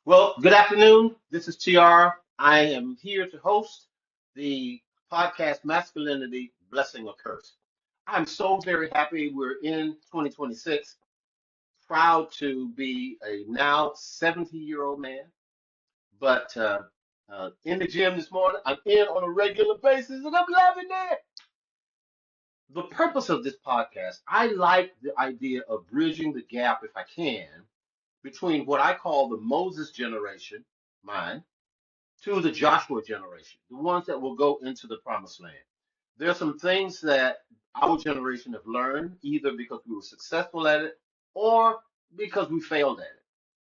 Well, good afternoon. This is TR. I am here to host the podcast Masculinity, Blessing or Curse. I'm so very happy we're in 2026. Proud to be a now 70-year-old man. But in the gym this morning, I'm in on a regular basis and I'm loving it. The purpose of this podcast, I like the idea of bridging the gap, if I can, between what I call the Moses generation, mine, to the Joshua generation, the ones that will go into the promised land. There are some things that our generation have learned, either because we were successful at it or because we failed at it.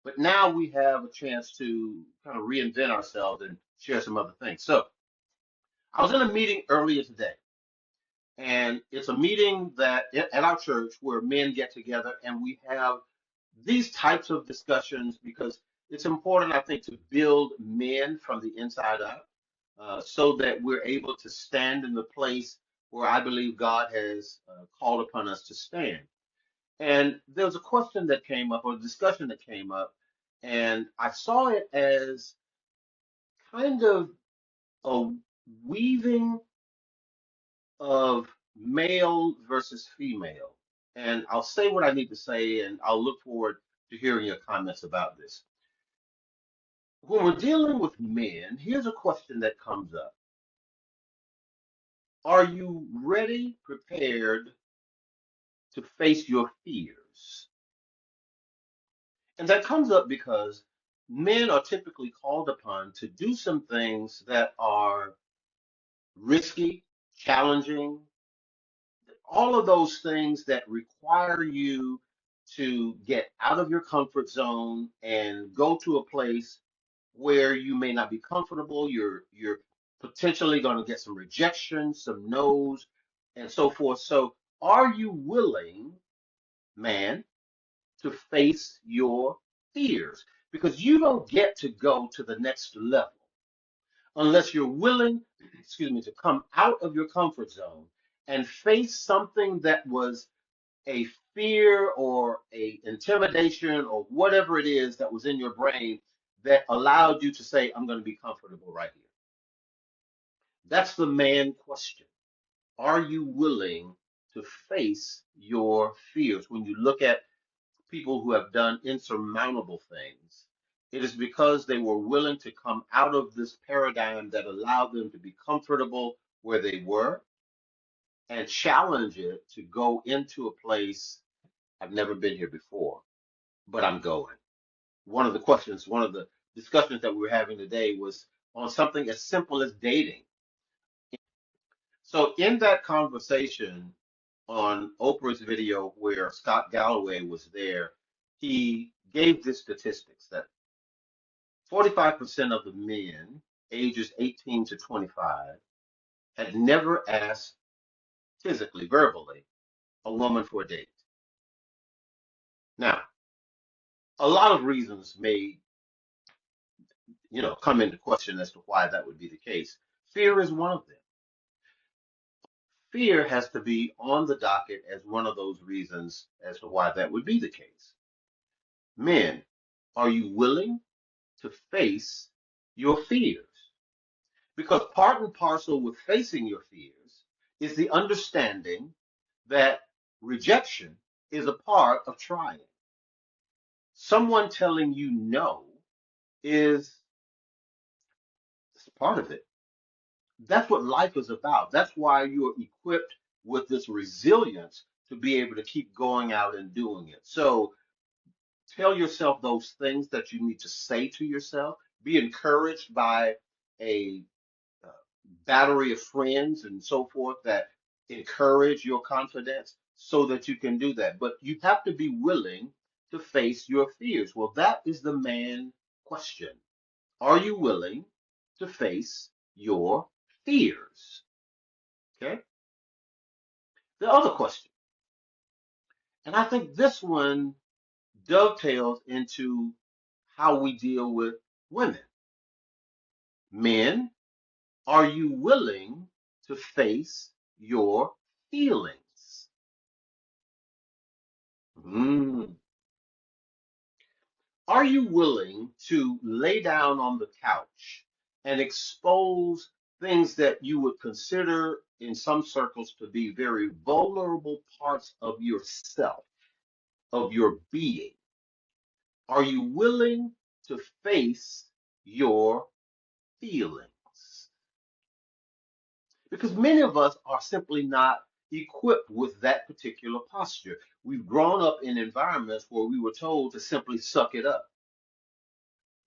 But now we have a chance to kind of reinvent ourselves and share some other things. So I was in a meeting earlier today, and it's a meeting that at our church where men get together and we have these types of discussions because it's important, I think, to build men from the inside out so that we're able to stand in the place where I believe God has called upon us to stand. And there was a question that came up, or a discussion that came up, and I saw it as kind of a weaving of male versus female. And I'll say what I need to say, and I'll look forward to hearing your comments about this. When we're dealing with men, here's a question that comes up. Are you ready, prepared to face your fears? And that comes up because men are typically called upon to do some things that are risky, challenging, all of those things that require you to get out of your comfort zone and go to a place where you may not be comfortable. You're potentially going to get some rejection, some no's, and so forth. So, are you willing, man, to face your fears? Because you don't get to go to the next level unless you're willing, excuse me, to come out of your comfort zone and face something that was a fear or a intimidation or whatever it is that was in your brain that allowed you to say, I'm going to be comfortable right here. That's the man question. Are you willing to face your fears? When you look at people who have done insurmountable things, it is because they were willing to come out of this paradigm that allowed them to be comfortable where they were and challenge it to go into a place. I've never been here before, but I'm going. One of the discussions that we were having today was on something as simple as dating. So in that conversation on Oprah's video where Scott Galloway was there, he gave the statistics that 45% of the men ages 18 to 25 had never asked physically, verbally, a woman for a date. Now, a lot of reasons may, come into question as to why that would be the case. Fear is one of them. Fear has to be on the docket as one of those reasons as to why that would be the case. Men, are you willing to face your fears? Because part and parcel with facing your fears is the understanding that rejection is a part of trying. Someone telling you no is part of it. That's what life is about. That's why you're equipped with this resilience to be able to keep going out and doing it. So tell yourself those things that you need to say to yourself. Be encouraged by a uh, battery of friends and so forth that encourage your confidence so that you can do that. But you have to be willing to face your fears. Well, that is the man question. Are you willing to face your fears? Okay. The other question, and I think this one dovetails into how we deal with women. Men, are you willing to face your feelings? Mm. Are you willing to lay down on the couch and expose things that you would consider in some circles to be very vulnerable parts of yourself, of your being? Are you willing to face your feelings? Because many of us are simply not equipped with that particular posture. We've grown up in environments where we were told to simply suck it up,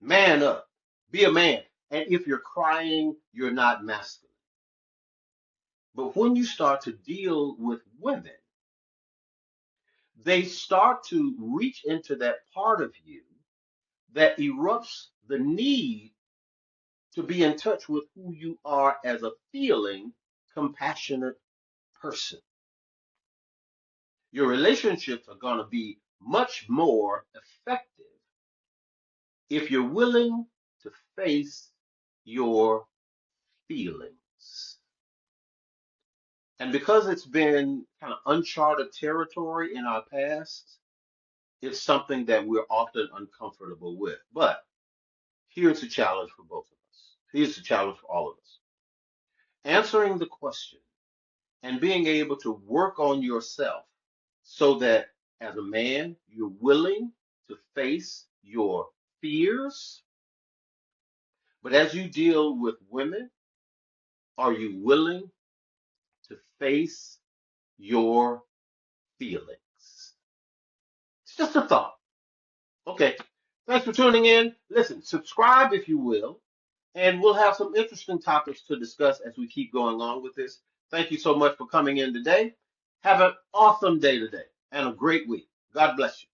man up, be a man. And if you're crying, you're not masculine. But when you start to deal with women, they start to reach into that part of you that erupts the need to be in touch with who you are as a feeling, compassionate person. Your relationships are going to be much more effective if you're willing to face your feelings. And because it's been kind of uncharted territory in our past, it's something that we're often uncomfortable with. But here's the challenge for both of us. Here's the challenge for all of us. Answering the question and being able to work on yourself so that as a man, you're willing to face your fears. But as you deal with women, are you willing to face your feelings? It's just a thought. Okay. Thanks for tuning in. Listen, subscribe if you will, and we'll have some interesting topics to discuss as we keep going on with this. Thank you so much for coming in today. Have an awesome day today and a great week. God bless you.